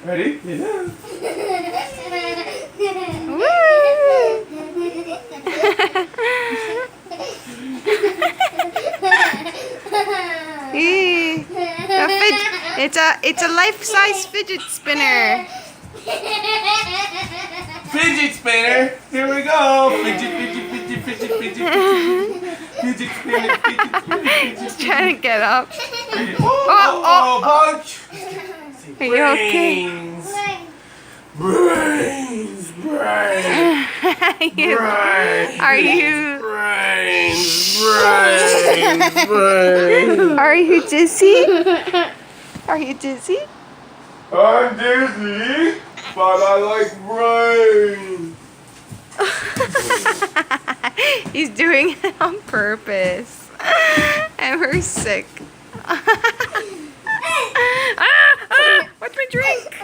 Ready? Yeah. It's a life-size fidget spinner. Fidget spinner. Here we go. Fidget, fidget, fidget, fidget, fidget, fidget. Fidget spinner, fidget spinner, fidget He's spinner. trying to get up. Bunch. Are you okay? Brains, brains, Are you brains. Are you dizzy? Are you dizzy? I'm dizzy, but I like brains. He's doing it on purpose. And we're sick. What's my drink?